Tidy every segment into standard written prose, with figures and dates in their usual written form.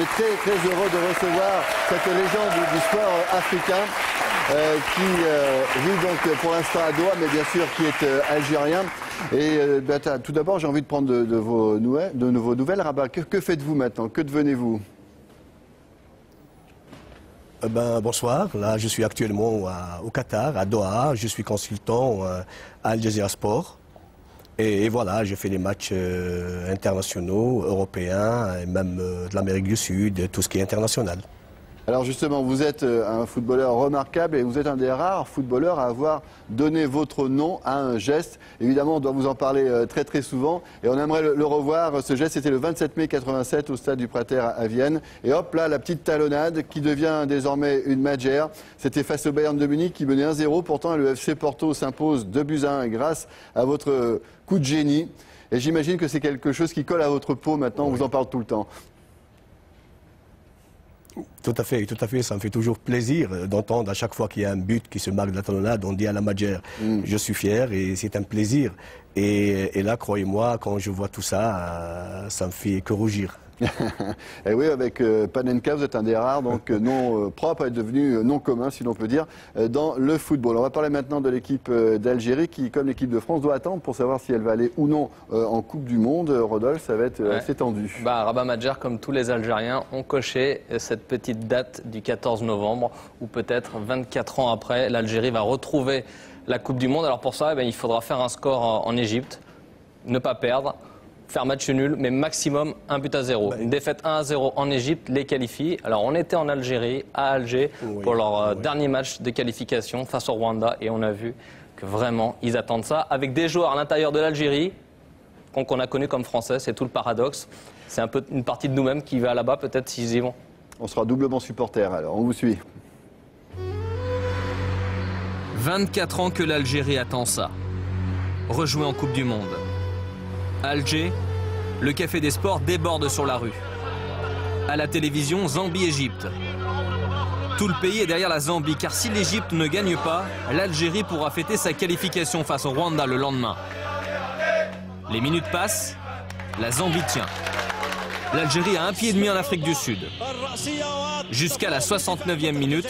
est très très heureux de recevoir cette légende du sport africain qui vit donc pour l'instant à Doha, mais bien sûr qui est algérien. Et tout d'abord, j'ai envie de prendre de vos nouvelles. Rabat, que faites-vous maintenant? Que devenez-vous? Bonsoir, là je suis actuellement au Qatar, à Doha, je suis consultant à Al Jazeera Sport. Et voilà, je fais des matchs internationaux, européens, et même de l'Amérique du Sud, tout ce qui est international. Alors justement, vous êtes un footballeur remarquable et vous êtes un des rares footballeurs à avoir donné votre nom à un geste. Évidemment, on doit vous en parler très très souvent et on aimerait le revoir. Ce geste, c'était le 27 mai 87 au stade du Prater à Vienne. Et hop là, la petite talonnade qui devient désormais une magère. C'était face au Bayern de Munich qui menait 1-0. Pourtant, le FC Porto s'impose 2-1 grâce à votre coup de génie. Et j'imagine que c'est quelque chose qui colle à votre peau maintenant, on vous en parle tout le temps. Tout à fait, ça me fait toujours plaisir d'entendre à chaque fois qu'il y a un but qui se marque de la talonnade, on dit à la Magère, je suis fier et c'est un plaisir. Et là, croyez-moi, quand je vois tout ça, ça me fait que rougir. Et oui, avec Panenka, vous êtes un des rares donc non propre à être devenu non commun, si l'on peut dire, dans le football. On va parler maintenant de l'équipe d'Algérie qui, comme l'équipe de France, doit attendre pour savoir si elle va aller ou non en Coupe du Monde. Rodolphe, ça va être assez tendu. Rabat Madjer, comme tous les Algériens, ont coché cette petite date du 14 novembre, où peut-être 24 ans après, l'Algérie va retrouver la Coupe du Monde. Alors pour ça, il faudra faire un score en Égypte, ne pas perdre, faire match nul, mais maximum 1-0. Une défaite 1-0 en Égypte les qualifie. Alors on était en Algérie, à Alger, pour leur dernier match de qualification face au Rwanda, et on a vu que vraiment ils attendent ça, avec des joueurs à l'intérieur de l'Algérie qu'on a connus comme Français. C'est tout le paradoxe. C'est un peu une partie de nous-mêmes qui va là-bas, peut-être s'ils y vont. On sera doublement supporters alors, on vous suit. 24 ans que l'Algérie attend ça. Rejouer en Coupe du Monde. À Alger, le Café des Sports déborde sur la rue. À la télévision, Zambie-Égypte. Tout le pays est derrière la Zambie, car si l'Égypte ne gagne pas, l'Algérie pourra fêter sa qualification face au Rwanda le lendemain. Les minutes passent, la Zambie tient. L'Algérie a un pied et demi en Afrique du Sud. Jusqu'à la 69e minute,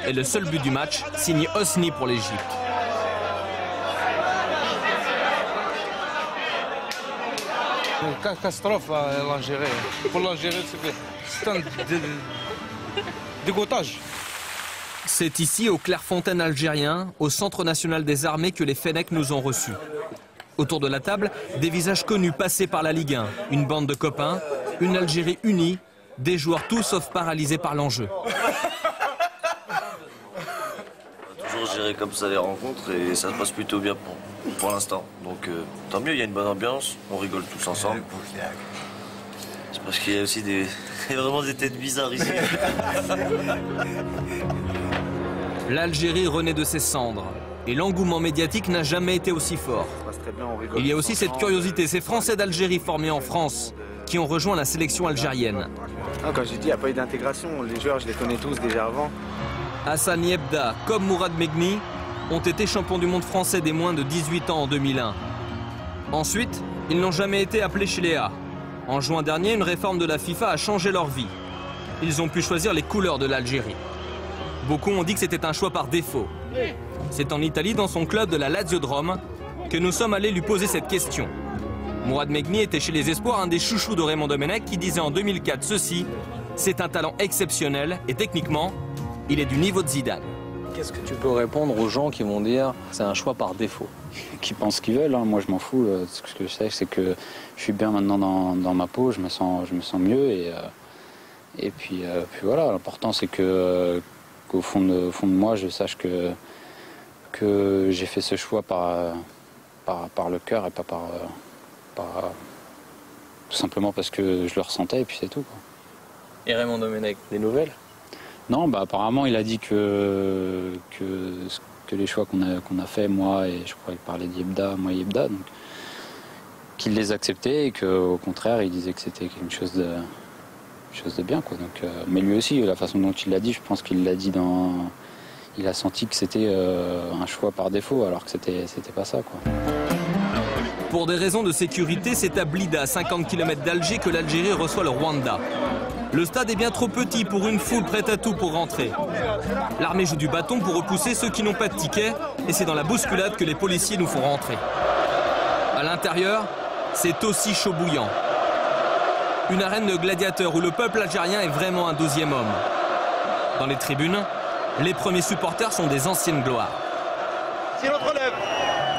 et le seul but du match, signé Hosni pour l'Égypte. Une catastrophe l'Algérie. Pour l'Algérie, c'est un dégoûtage. C'est ici, au Clairefontaine algérien, au Centre national des armées, que les Fennecs nous ont reçus. Autour de la table, des visages connus passés par la Ligue 1. Une bande de copains, une Algérie unie, des joueurs tous sauf paralysés par l'enjeu. Toujours gérer comme ça les rencontres et ça se passe plutôt bien pour l'instant. Donc tant mieux, il y a une bonne ambiance, on rigole tous ensemble. C'est parce qu'il y a aussi vraiment des têtes bizarres ici. L'Algérie renaît de ses cendres et l'engouement médiatique n'a jamais été aussi fort. Il y a aussi cette curiosité, ces Français d'Algérie formés en France qui ont rejoint la sélection algérienne. Non, quand j'ai dit il n'y a pas eu d'intégration, les joueurs je les connais tous déjà avant. Hassan Yebda comme Mourad Megni ont été champions du monde français des moins de 18 ans en 2001. Ensuite, ils n'ont jamais été appelés chez les A. En juin dernier, une réforme de la FIFA a changé leur vie. Ils ont pu choisir les couleurs de l'Algérie. Beaucoup ont dit que c'était un choix par défaut. C'est en Italie, dans son club de la Lazio de Rome, que nous sommes allés lui poser cette question. Mourad Megni était chez les Espoirs un des chouchous de Raymond Domenech qui disait en 2004 ceci: c'est un talent exceptionnel et techniquement, il est du niveau de Zidane. Qu'est-ce que tu peux répondre aux gens qui vont dire c'est un choix par défaut? Qui pensent ce qu'ils veulent, hein. Moi je m'en fous. Ce que je sais, c'est que je suis bien maintenant dans ma peau, je me sens mieux et puis voilà. L'important c'est qu'au fond de moi, je sache que j'ai fait ce choix par le cœur et pas tout simplement parce que je le ressentais et puis c'est tout, quoi. Et Raymond Domenech, des nouvelles? Non, apparemment il a dit que les choix qu'on a fait, moi et je crois qu'il parlait d'Yebda, moi et Yebda, donc qu'il les acceptait et qu'au contraire il disait que c'était quelque chose de bien, quoi. Donc, mais lui aussi, la façon dont il l'a dit, je pense qu'il l'a dit il a senti que c'était un choix par défaut alors que c'était pas ça, quoi. Pour des raisons de sécurité, c'est à Blida, 50 km d'Alger, que l'Algérie reçoit le Rwanda. Le stade est bien trop petit pour une foule prête à tout pour rentrer. L'armée joue du bâton pour repousser ceux qui n'ont pas de ticket et c'est dans la bousculade que les policiers nous font rentrer. À l'intérieur, c'est aussi chaud bouillant. Une arène de gladiateurs où le peuple algérien est vraiment un 12e homme. Dans les tribunes, les premiers supporters sont des anciennes gloires.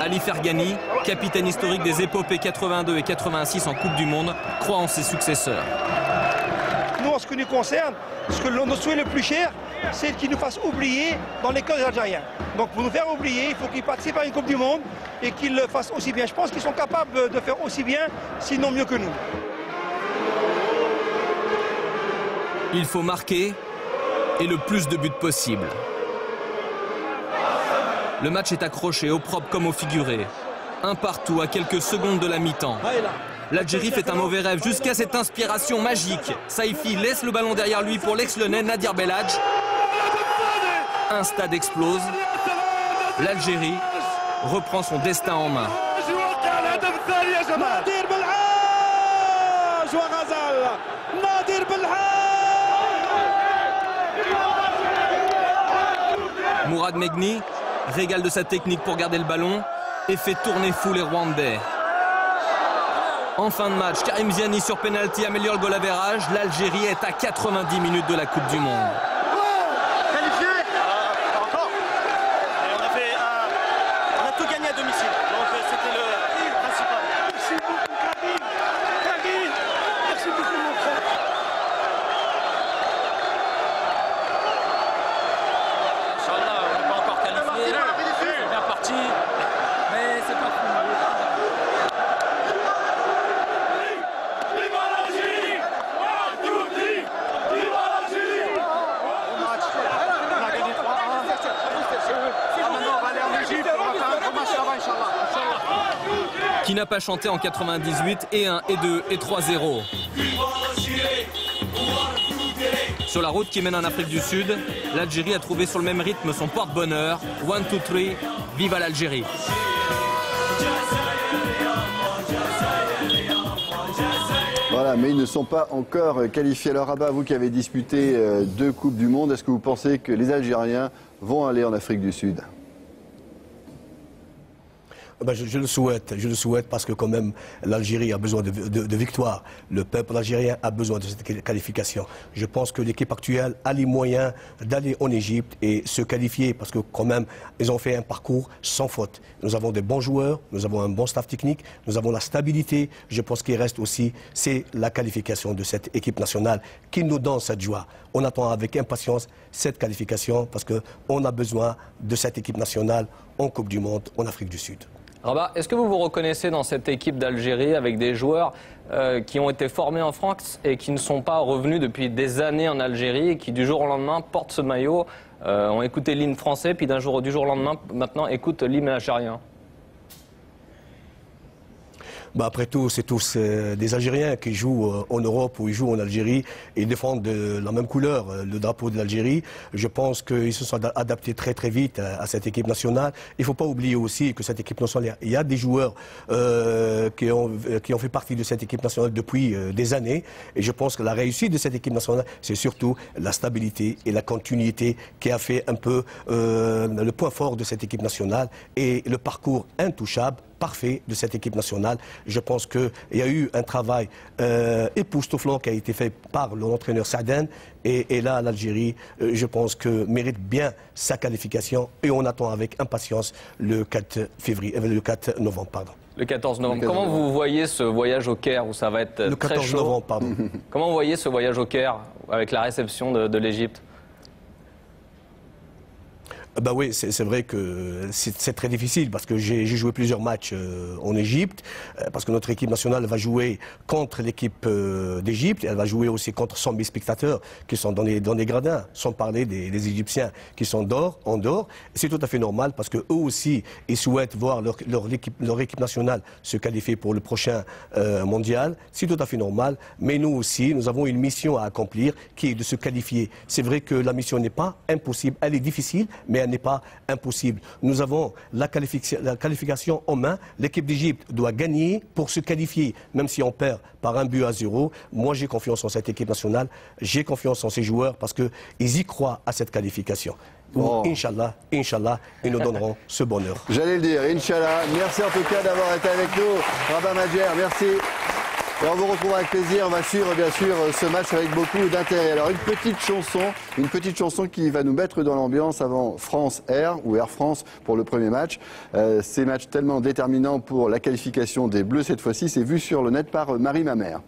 Ali Fergani, capitaine historique des épopées 82 et 86 en Coupe du Monde, croit en ses successeurs. Nous, en ce qui nous concerne, ce que notre souhait le plus cher, c'est qu'ils nous fassent oublier dans les cœurs des Algériens. Donc pour nous faire oublier, il faut qu'ils participent à une Coupe du Monde et qu'ils le fassent aussi bien. Je pense qu'ils sont capables de faire aussi bien, sinon mieux que nous. Il faut marquer et le plus de buts possible. Le match est accroché au propre comme au figuré. Un partout à quelques secondes de la mi-temps. L'Algérie fait un mauvais rêve jusqu'à cette inspiration magique. Saïfi laisse le ballon derrière lui pour l'ex-Lyonnais Nadir Belhadj. Un stade explose. L'Algérie reprend son destin en main. Mourad Megni régale de sa technique pour garder le ballon et fait tourner fou les Rwandais. En fin de match, Karim Ziani sur penalty améliore le goal average. L'Algérie est à 90 minutes de la Coupe du Monde. Qualifié encore. Et on a tout gagné à domicile. Donc c'était le principal. Merci beaucoup Karim. Merci beaucoup mon frère. Inch'Allah, on n'est pas encore qualifié. C'est bien parti. Mais c'est pas fou. Qui n'a pas chanté en 98 et 1 et 2 et 3-0. Sur la route qui mène en Afrique du Sud, l'Algérie a trouvé sur le même rythme son porte-bonheur. 1, 2, 3, vive l'Algérie. Voilà, mais ils ne sont pas encore qualifiés. Alors Rabat, vous qui avez disputé 2 Coupes du Monde, est-ce que vous pensez que les Algériens vont aller en Afrique du Sud ? Je le souhaite parce que quand même l'Algérie a besoin de victoires. Le peuple algérien a besoin de cette qualification. Je pense que l'équipe actuelle a les moyens d'aller en Égypte et se qualifier parce que quand même ils ont fait un parcours sans faute. Nous avons des bons joueurs, nous avons un bon staff technique, nous avons la stabilité. Je pense qu'il reste aussi, c'est la qualification de cette équipe nationale qui nous donne cette joie. On attend avec impatience cette qualification parce qu'on a besoin de cette équipe nationale en Coupe du Monde en Afrique du Sud. Rabat, est-ce que vous vous reconnaissez dans cette équipe d'Algérie avec des joueurs qui ont été formés en France et qui ne sont pas revenus depuis des années en Algérie et qui du jour au lendemain portent ce maillot, ont écouté l'hymne français, puis du jour au lendemain maintenant écoutent l'hymne algérien? Après tout, c'est tous des Algériens qui jouent en Europe ou ils jouent en Algérie et défendent la même couleur, le drapeau de l'Algérie. Je pense qu'ils se sont adaptés très très vite à cette équipe nationale. Il ne faut pas oublier aussi que cette équipe nationale, il y a des joueurs qui ont fait partie de cette équipe nationale depuis des années. Et je pense que la réussite de cette équipe nationale, c'est surtout la stabilité et la continuité qui a fait un peu le point fort de cette équipe nationale et le parcours intouchable parfait de cette équipe nationale. Je pense qu'il y a eu un travail époustouflant qui a été fait par l'entraîneur Saaden et là l'Algérie, je pense que mérite bien sa qualification et on attend avec impatience le 4 novembre. Pardon. Le 14 novembre. Comment vous voyez ce voyage au Caire où ça va être le 14 très chaud novembre, pardon. Comment vous voyez ce voyage au Caire avec la réception de l'Égypte? Oui, c'est vrai que c'est très difficile parce que j'ai joué plusieurs matchs en Égypte, parce que notre équipe nationale va jouer contre l'équipe d'Égypte, elle va jouer aussi contre 100 000 spectateurs qui sont dans les gradins, sans parler des Égyptiens qui sont en dehors. C'est tout à fait normal parce qu'eux aussi, ils souhaitent voir leur équipe nationale se qualifier pour le prochain mondial. C'est tout à fait normal, mais nous aussi, nous avons une mission à accomplir qui est de se qualifier. C'est vrai que la mission n'est pas impossible, elle est difficile, mais rien n'est pas impossible. Nous avons la qualification en main. L'équipe d'Égypte doit gagner pour se qualifier, même si on perd par 1-0. Moi, j'ai confiance en cette équipe nationale. J'ai confiance en ces joueurs parce qu'ils y croient à cette qualification. Bon. Inch'Allah, Inch'Allah, ils nous donneront ce bonheur. J'allais le dire, Inch'Allah. Merci en tout cas d'avoir été avec nous. Rabat Madjer, merci. Et on vous retrouvera avec plaisir. On va suivre bien sûr ce match avec beaucoup d'intérêt. Alors une petite chanson qui va nous mettre dans l'ambiance avant France Air ou Air France pour le premier match. Ces matchs tellement déterminants pour la qualification des Bleus cette fois-ci, c'est vu sur le net par Marie Mamère.